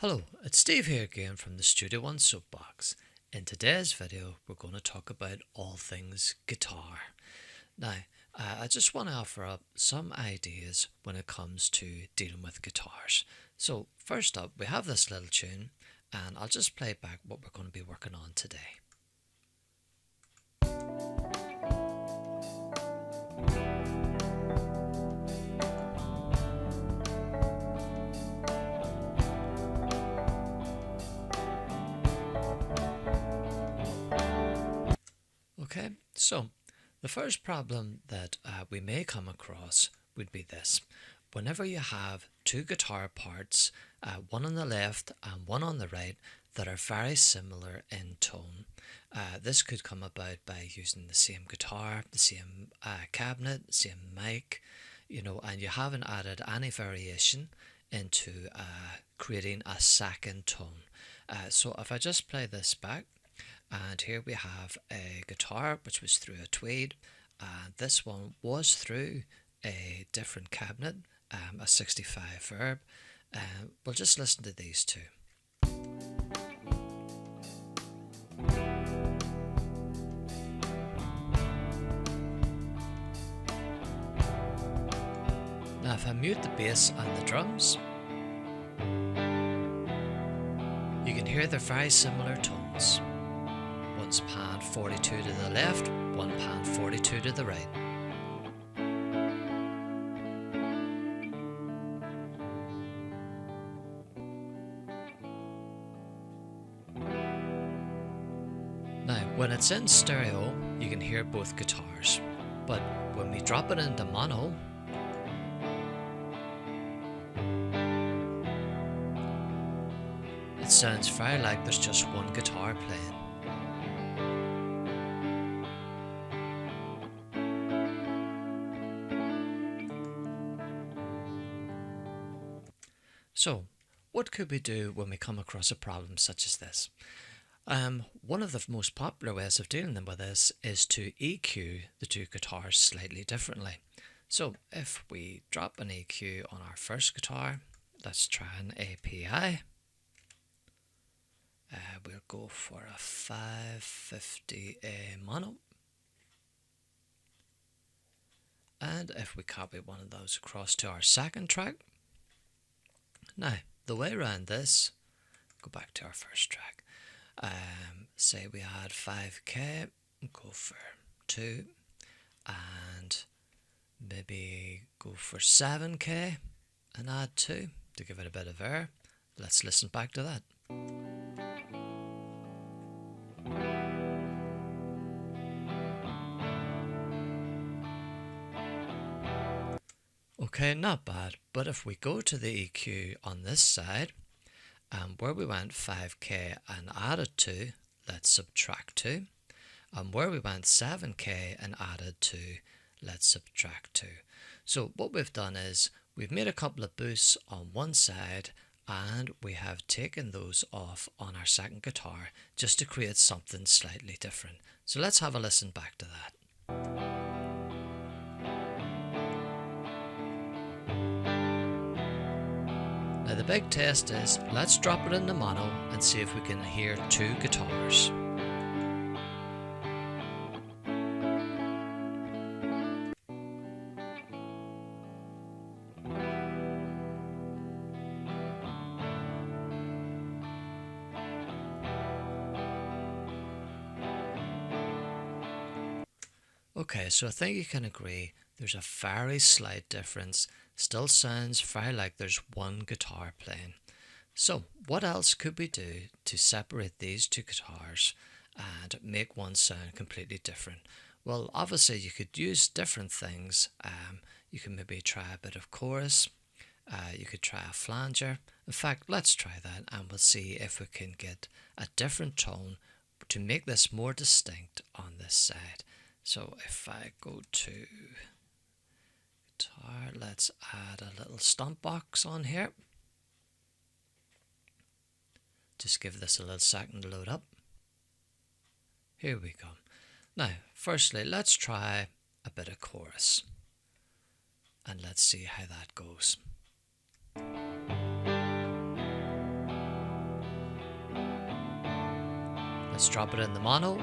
Hello, it's Steve here again from the Studio One Soapbox. In today's video, we're going to talk about all things guitar. Now, I just want to offer up some ideas when it comes to dealing with guitars. So, first up, we have this little tune, and I'll just play back what we're going to be working on today. Okay, so the first problem that we may come across would be this. Whenever you have two guitar parts, one on the left and one on the right, that are very similar in tone, this could come about by using the same guitar, the same cabinet, the same mic, and you haven't added any variation into creating a second tone. So if I just play this back, and here we have a guitar which was through a tweed, and this one was through a different cabinet, a 65 Verb. We'll just listen to these two. Now if I mute the bass and the drums, you can hear they're very similar tones. One's pan 42 to the left, one pan 42 to the right. Now, when it's in stereo, you can hear both guitars, but when we drop it into mono, it sounds very like there's just one guitar playing. So, what could we do when we come across a problem such as this? One of the most popular ways of dealing with this is to EQ the two guitars slightly differently. So, if we drop an EQ on our first guitar, let's try an API. We'll go for a 550A mono. And if we copy one of those across to our second track, now, the way around this, go back to our first track. Say we had 5K, go for 2, and maybe go for 7K and add 2 to give it a bit of air. Let's listen back to that. Okay, not bad, but if we go to the EQ on this side, where we went 5K and added 2, let's subtract 2, and where we went 7K and added 2, let's subtract 2. So what we've done is we've made a couple of boosts on one side, and we have taken those off on our second guitar just to create something slightly different. So let's have a listen back to that. Now the big test is, let's drop it into mono and see if we can hear two guitars. Okay, so I think you can agree there's a very slight difference. Still sounds very like there's one guitar playing. So what else could we do to separate these two guitars and make one sound completely different? Well, obviously you could use different things. You can maybe try a bit of chorus. You could try a flanger. In fact, let's try that and we'll see if we can get a different tone to make this more distinct on this side. So if I go to guitar, let's add a little stomp box on here. Just give this a little second to load up. Here we go. Now, firstly, let's try a bit of chorus. And let's see how that goes. Let's drop it in the mono.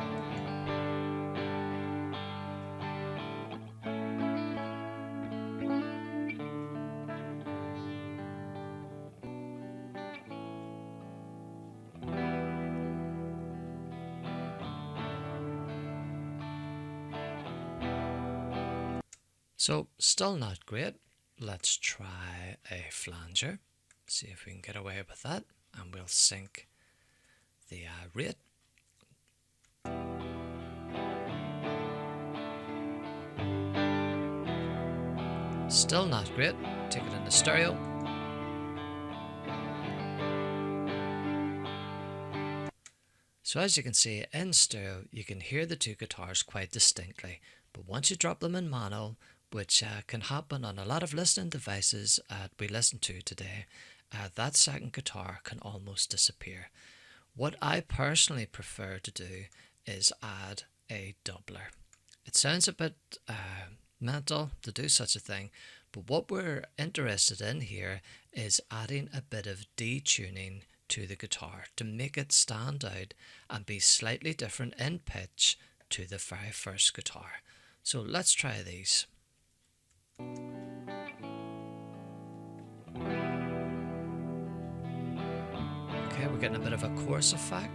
So, still not great. Let's try a flanger. See if we can get away with that. And we'll sync the rate. Still not great. Take it into stereo. So as you can see, in stereo, you can hear the two guitars quite distinctly. But once you drop them in mono, which can happen on a lot of listening devices we listen to today, that second guitar can almost disappear. What I personally prefer to do is add a doubler. It sounds a bit mental to do such a thing, but what we're interested in here is adding a bit of detuning to the guitar to make it stand out and be slightly different in pitch to the very first guitar. So let's try these. Okay, we're getting a bit of a chorus effect.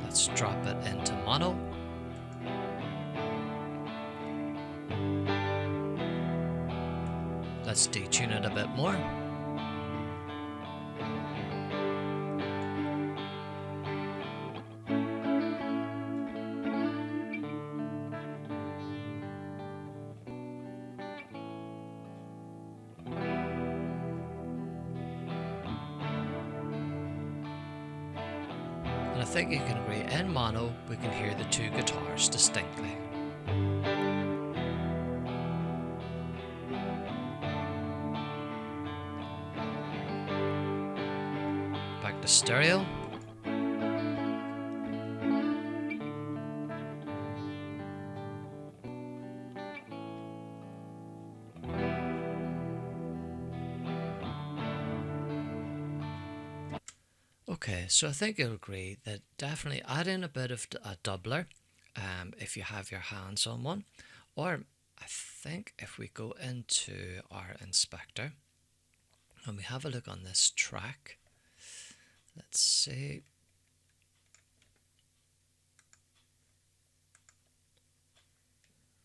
Let's drop it into mono. Let's detune it a bit more. And I think you can agree, in mono we can hear the two guitars distinctly. Back to stereo. Okay, so I think you'll agree that definitely add in a bit of a doubler if you have your hands on one. Or I think if we go into our inspector and we have a look on this track, let's see.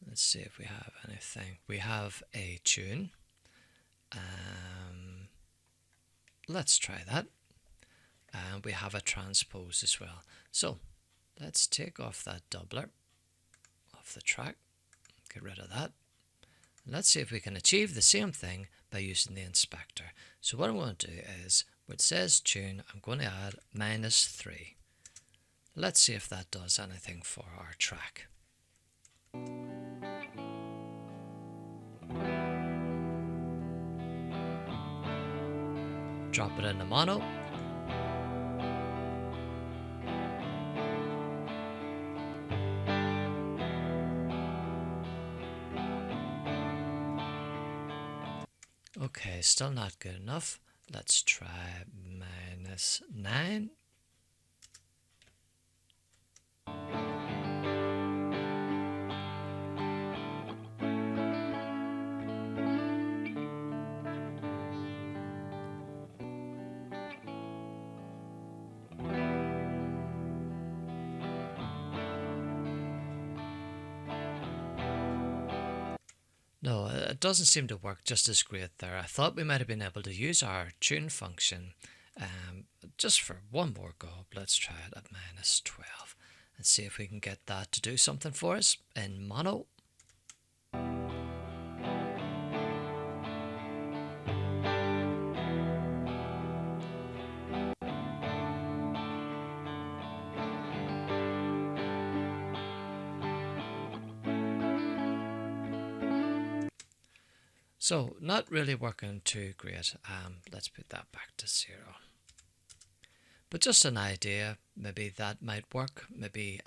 Let's see if we have anything. We have a tune. Let's try that. And we have a transpose as well. So let's take off that doubler off the track, get rid of that. And let's see if we can achieve the same thing by using the inspector. So what I'm going to do is, where it says tune, I'm going to add -3. Let's see if that does anything for our track. Drop it into mono. Okay, still not good enough. Let's try -9. No, it doesn't seem to work just as great there. I thought we might have been able to use our tune function just for one more go. Let's try it at -12 and see if we can get that to do something for us in mono. So not really working too great. Let's put that back to 0. But just an idea, maybe that might work. Maybe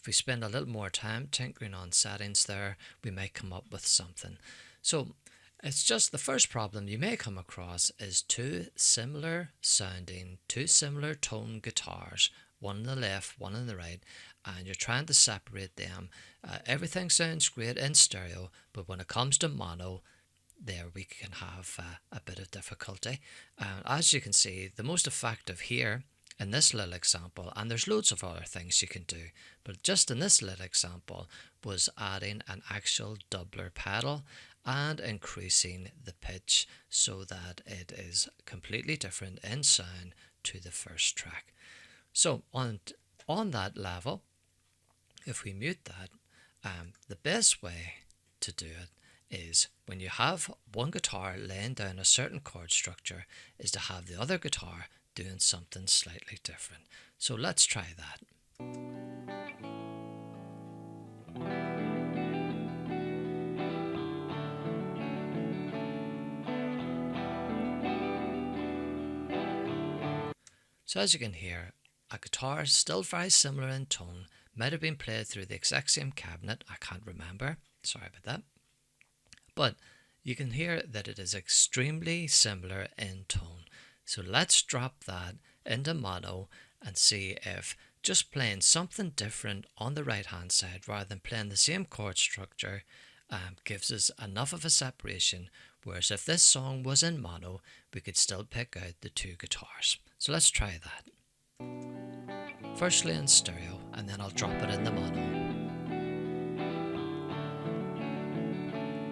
if we spend a little more time tinkering on settings there, we might come up with something. So it's just the first problem you may come across is two similar sounding, two similar tone guitars one on the left, one on the right, and you're trying to separate them. Everything sounds great in stereo, but when it comes to mono, there we can have a bit of difficulty. As you can see, the most effective here in this little example, and there's loads of other things you can do, but just in this little example was adding an actual doubler pedal and increasing the pitch so that it is completely different in sound to the first track. So on that level, if we mute that, the best way to do it is when you have one guitar laying down a certain chord structure is to have the other guitar doing something slightly different. So let's try that. So as you can hear, a guitar still very similar in tone, might have been played through the exact same cabinet, I can't remember, sorry about that. But you can hear that it is extremely similar in tone. So let's drop that into mono and see if just playing something different on the right hand side rather than playing the same chord structure gives us enough of a separation, whereas if this song was in mono, we could still pick out the two guitars. So let's try that. Firstly in stereo, and then I'll drop it in the mono.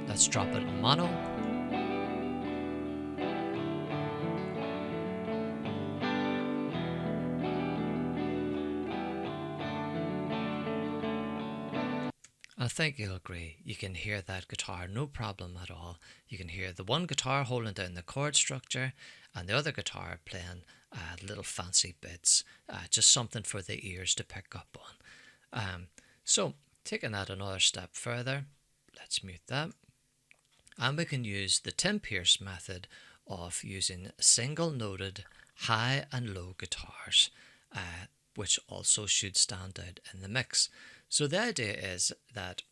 Let's drop it in mono. I think you'll agree, you can hear that guitar no problem at all. You can hear the one guitar holding down the chord structure and the other guitar playing little fancy bits, just something for the ears to pick up on. So taking that another step further, let's mute that. And we can use the Tim Pierce method of using single noted high and low guitars, which also should stand out in the mix. So the idea is that,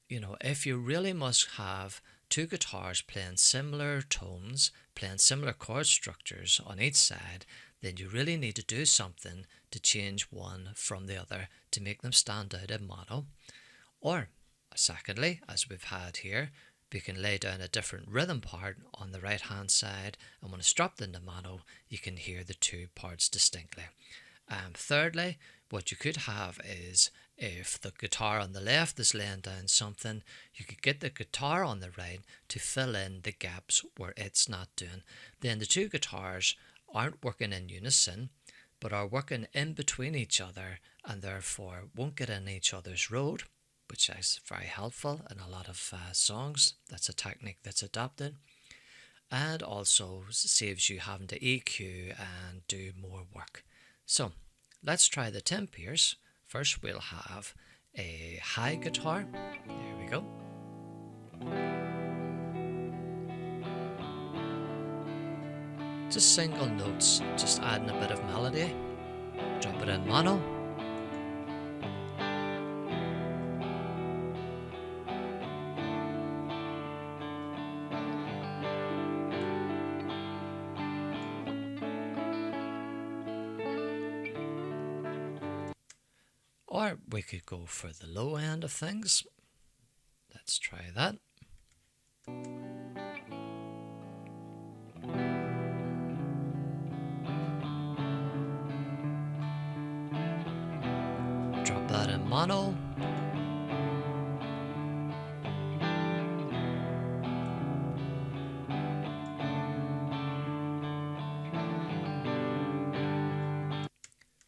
if you really must have two guitars playing similar tones, playing similar chord structures on each side, then you really need to do something to change one from the other to make them stand out in mono. Or, secondly, as we've had here, we can lay down a different rhythm part on the right hand side, and when it's dropped into mono, you can hear the two parts distinctly. Thirdly, what you could have is if the guitar on the left is laying down something, you could get the guitar on the right to fill in the gaps where it's not doing. Then the two guitars aren't working in unison, but are working in between each other and therefore won't get in each other's road, which is very helpful in a lot of songs. That's a technique that's adopted, and also saves you having to EQ and do more work. So let's try the Tim Pierce. First we'll have a high guitar. There we go. Just single notes, just adding a bit of melody. Drop it in mono. Or we could go for the low end of things. Let's try that. Drop that in mono.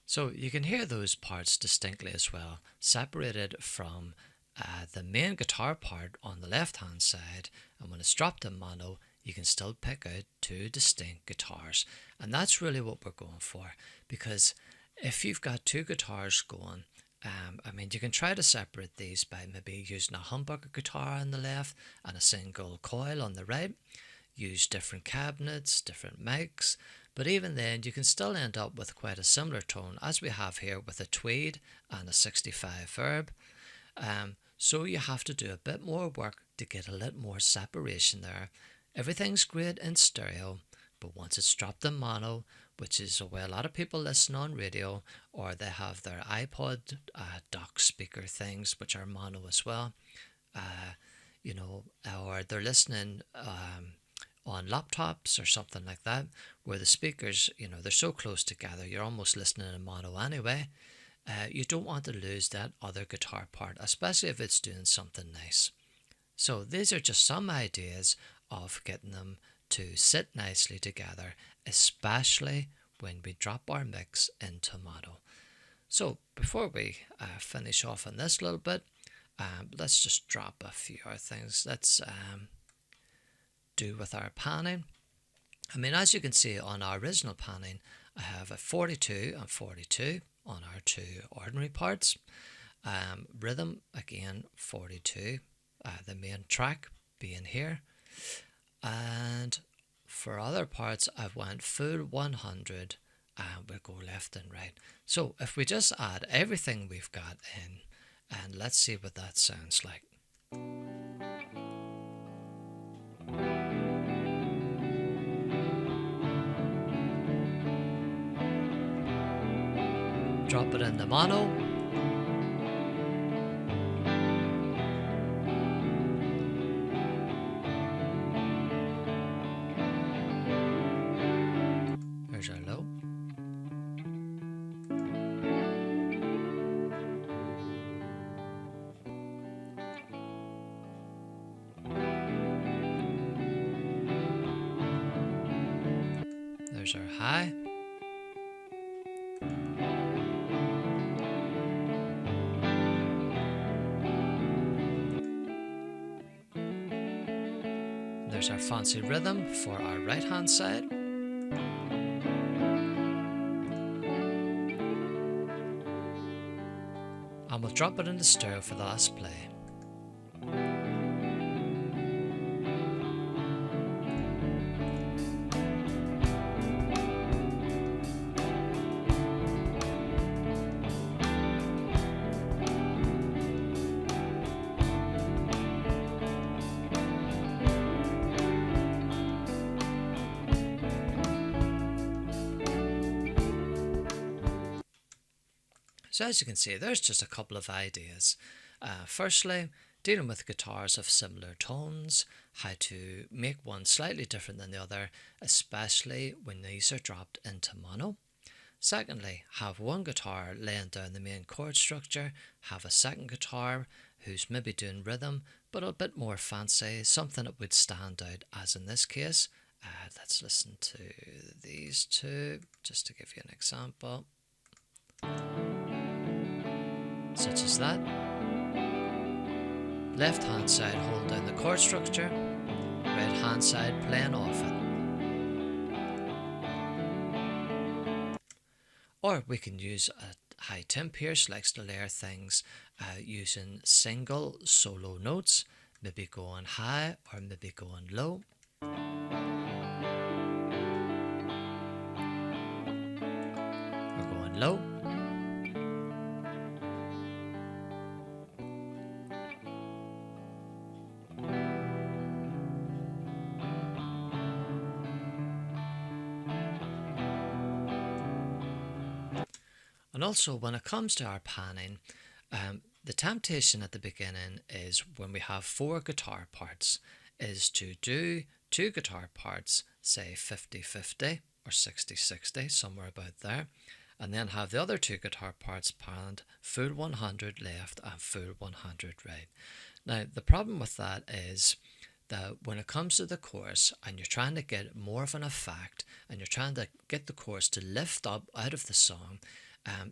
So you can hear those parts distinctly as well, separated from the main guitar part on the left hand side, and when it's dropped in mono, you can still pick out two distinct guitars. And that's really what we're going for, because if you've got two guitars going, you can try to separate these by maybe using a humbucker guitar on the left and a single coil on the right, use different cabinets, different mics, but even then you can still end up with quite a similar tone as we have here with a tweed and a 65 verb. So you have to do a bit more work to get a little more separation there. Everything's great in stereo, but once it's dropped in mono, which is the way a lot of people listen on radio, or they have their iPod dock speaker things, which are mono as well. You know, or they're listening on laptops or something like that, where the speakers, you know, they're so close together, you're almost listening in mono anyway. You don't want to lose that other guitar part, especially if it's doing something nice. So these are just some ideas of getting them to sit nicely together, especially when we drop our mix into mono. So before we finish off on this little bit, let's just drop a few other things. Let's do with our panning. I mean, as you can see on our original panning, I have a 42 and 42 on our two ordinary parts. Rhythm, again, 42, the main track being here. And for other parts, I've went full 100 and we'll go left and right. So if we just add everything we've got in, and let's see what that sounds like. Drop it in the mono. There's our low. There's our high. There's our fancy rhythm for our right hand side. And we'll drop it in the stereo for the last play. So as you can see, there's just a couple of ideas. Firstly, dealing with guitars of similar tones, how to make one slightly different than the other, especially when these are dropped into mono. Secondly, have one guitar laying down the main chord structure, have a second guitar who's maybe doing rhythm, but a bit more fancy, something that would stand out, as in this case. Let's listen to these two, just to give you an example. Such as that. Left hand side holding down the chord structure, right hand side playing off it. Or we can use a high Tim Pierce likes to layer things using single solo notes, maybe going high or maybe going low. We're going low. And also, when it comes to our panning, the temptation at the beginning is when we have 4 guitar parts, is to do 2 guitar parts, say 50-50 or 60-60, somewhere about there, and then have the other 2 guitar parts panned full 100 left and full 100 right. Now, the problem with that is that when it comes to the chorus and you're trying to get more of an effect and you're trying to get the chorus to lift up out of the song,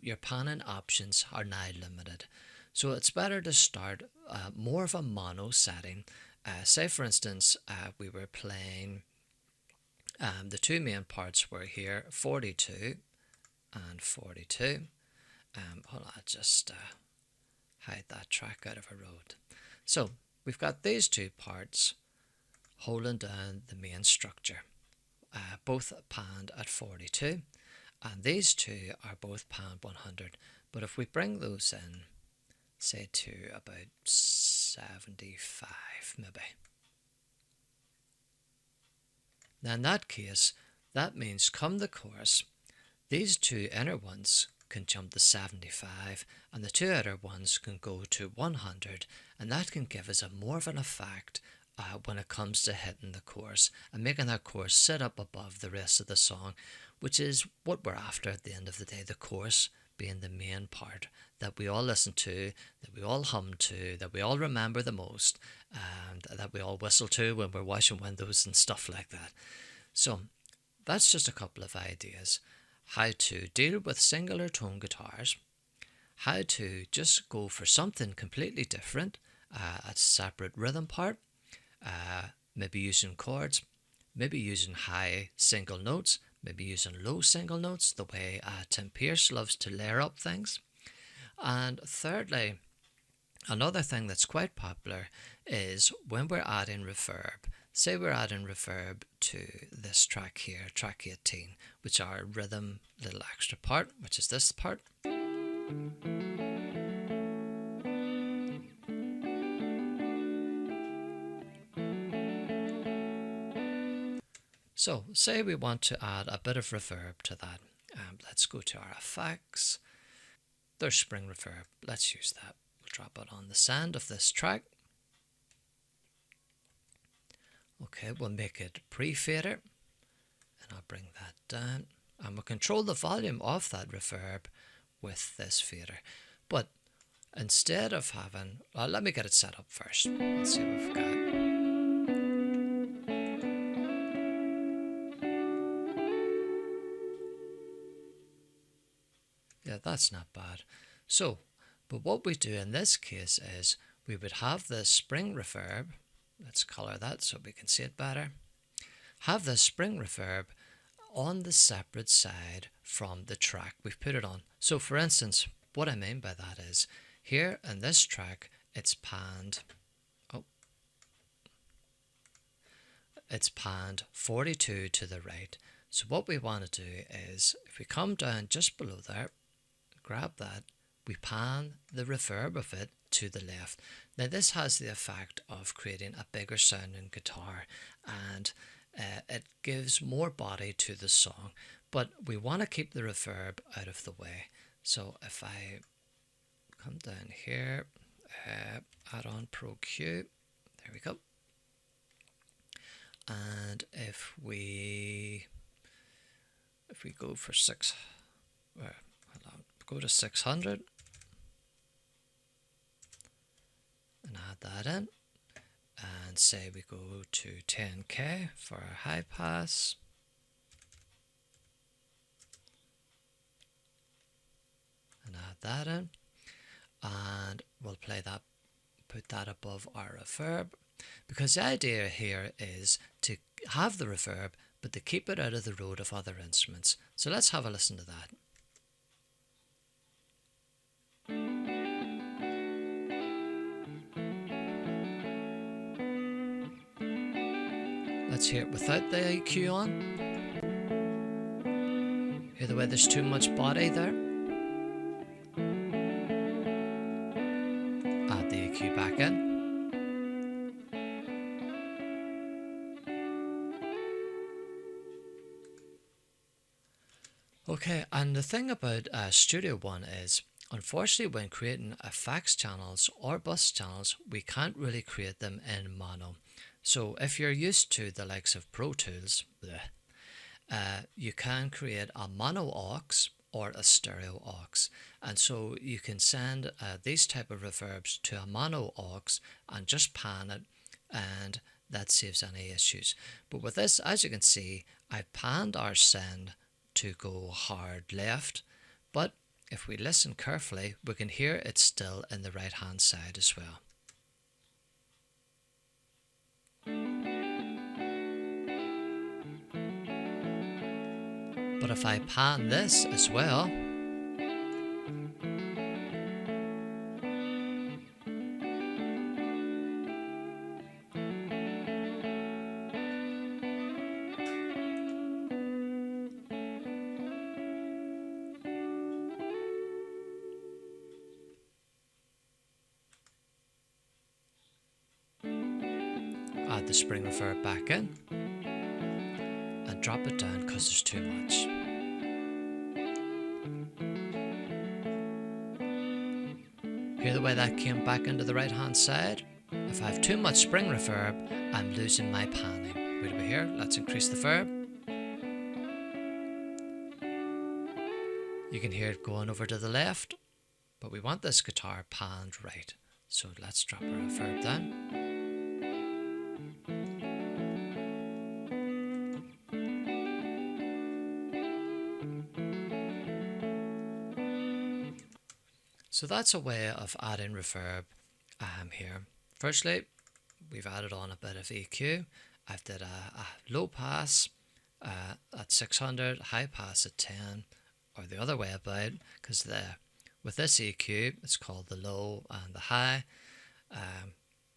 your panning options are now limited. So it's better to start more of a mono setting. Say for instance, we were playing, the 2 main parts were here, 42 and 42. Hold on, I'll just hide that track out of a road. So we've got these 2 parts holding down the main structure, both panned at 42. And these 2 are both panned 100. But if we bring those in, say to about 75 maybe. Now in that case, that means come the chorus, These two inner ones can jump to 75 and the two outer ones can go to 100, and that can give us a more of an effect when it comes to hitting the chorus and making that chorus sit up above the rest of the song, which is what we're after at the end of the day, the chorus being the main part that we all listen to, that we all hum to, that we all remember the most, and that we all whistle to when we're washing windows and stuff like that. So that's just a couple of ideas how to deal with singular tone guitars, how to just go for something completely different, a separate rhythm part, maybe using chords, maybe using high single notes, maybe using low single notes, the way Tim Pierce loves to layer up things. And thirdly, another thing that's quite popular is when we're adding reverb. Say we're adding reverb to this track here, track 18, which our rhythm little extra part, which is this part. So say we want to add a bit of reverb to that. Let's go to our effects. There's spring reverb. Let's use that. We'll drop it on the send of this track. Okay, we'll make it pre-fader, and I'll bring that down, and we'll control the volume of that reverb with this fader. But instead of having, let me get it set up first. Let's see what we've got. Yeah, that's not bad. So, but what we do in this case is we would have this spring reverb. Let's color that so we can see it better. Have this spring reverb on the separate side from the track we've put it on. So for instance, what I mean by that is here in this track, it's panned. It's panned 42 to the right. So what we want to do is if we come down just below there, grab that, we pan the reverb of it to the left. Now this has the effect of creating a bigger sounding guitar, and it gives more body to the song, but we want to keep the reverb out of the way. So if I come down here, add on Pro Q, there we go. And if we go for go to 600 and add that in, and say we go to 10k for our high pass, and add that in, and we'll play that, put that above our reverb, because the idea here is to have the reverb but to keep it out of the road of other instruments. So let's have a listen to that. Let's hear it without the EQ on. Hear the way there's too much body there. Add the EQ back in. Okay, and the thing about Studio One is, unfortunately, when creating effects channels or bus channels, we can't really create them in mono. So if you're used to the likes of Pro Tools, you can create a mono aux or a stereo aux, and so you can send these type of reverbs to a mono aux and just pan it, and that saves any issues. But with this, as you can see, I've panned our send to go hard left, but if we listen carefully, we can hear it's still in the right hand side as well. But if I pan this as well, add the spring reverb back in and drop it down because there's too much. Hear the way that came back into the right hand side? If I have too much spring reverb, I'm losing my panning. Wait over here, let's increase the verb. You can hear it going over to the left, but we want this guitar panned right. So let's drop our reverb down. So that's a way of adding reverb here. Firstly, we've added on a bit of EQ. I've did a low pass at 600, high pass at 10, or the other way about, because with this EQ, it's called the low and the high.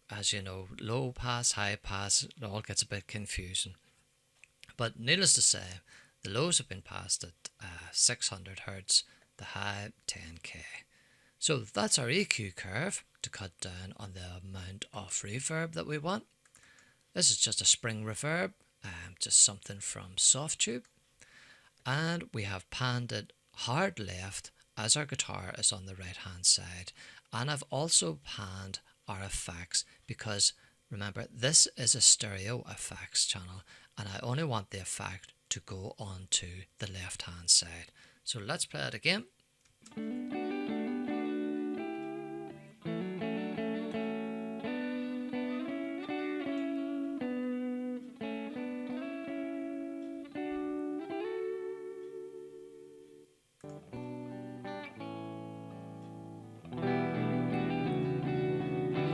As you know, low pass, high pass, it all gets a bit confusing. But needless to say, the lows have been passed at 600 Hz, the high 10k. So that's our EQ curve to cut down on the amount of reverb that we want. This is just a spring reverb, just something from Softube. And we have panned it hard left as our guitar is on the right hand side. And I've also panned our effects because remember, this is a stereo effects channel and I only want the effect to go on to the left hand side. So let's play it again.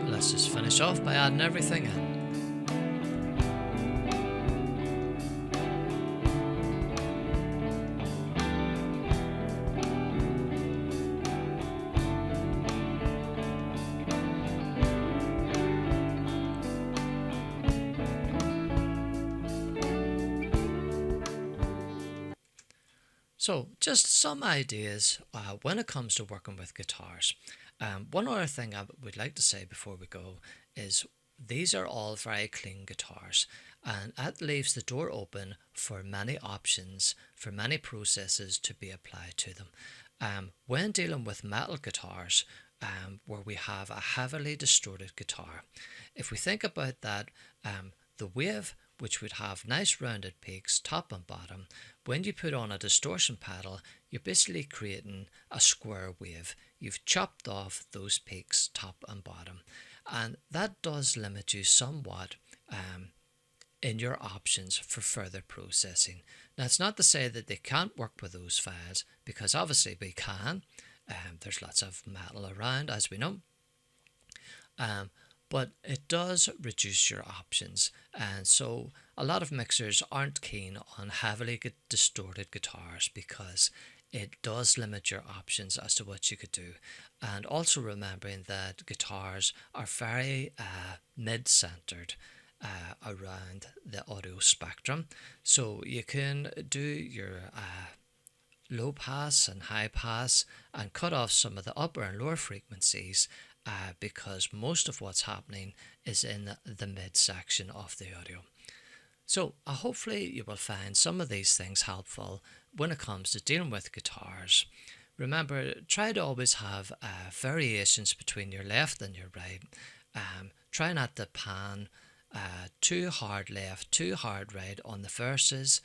Let's just finish off by adding everything in. So just some ideas when it comes to working with guitars. One other thing I would like to say before we go is these are all very clean guitars and that leaves the door open for many options, for many processes to be applied to them. When dealing with metal guitars, where we have a heavily distorted guitar, if we think about that, the wave, which would have nice rounded peaks top and bottom, when you put on a distortion pedal, you're basically creating a square wave. You've chopped off those peaks top and bottom, and that does limit you somewhat in your options for further processing. Now, it's not to say that they can't work with those files, because obviously we can. There's lots of metal around, as we know. But it does reduce your options, and so a lot of mixers aren't keen on heavily distorted guitars because it does limit your options as to what you could do. And also remembering that guitars are very mid-centered around the audio spectrum, so you can do your low pass and high pass and cut off some of the upper and lower frequencies because most of what's happening is in the mid section of the audio. So hopefully you will find some of these things helpful when it comes to dealing with guitars. Remember, try to always have variations between your left and your right. Try not to pan too hard left, too hard right on the verses.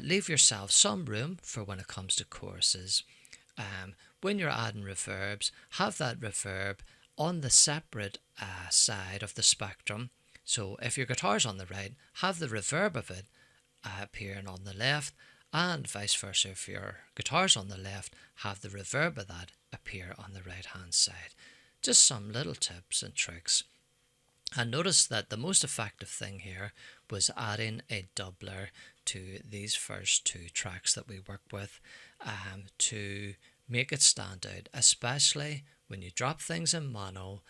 Leave yourself some room for when it comes to choruses. When you're adding reverbs, have that reverb on the separate side of the spectrum. So if your guitar's on the right, have the reverb of it appearing on the left, and vice versa. If your guitar's on the left, have the reverb of that appear on the right hand side. Just some little tips and tricks. And notice that the most effective thing here was adding a doubler to these first two tracks that we worked with to make it stand out, especially when you drop things in mono.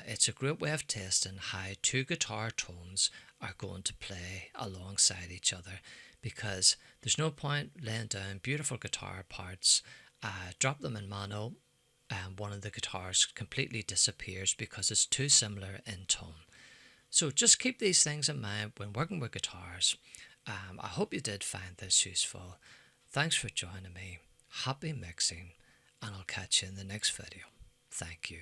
It's a great way of testing how two guitar tones are going to play alongside each other, because there's no point laying down beautiful guitar parts, drop them in mono, and one of the guitars completely disappears because it's too similar in tone. So just keep these things in mind when working with guitars. I hope you did find this useful. Thanks for joining me. Happy mixing, and I'll catch you in the next video. Thank you.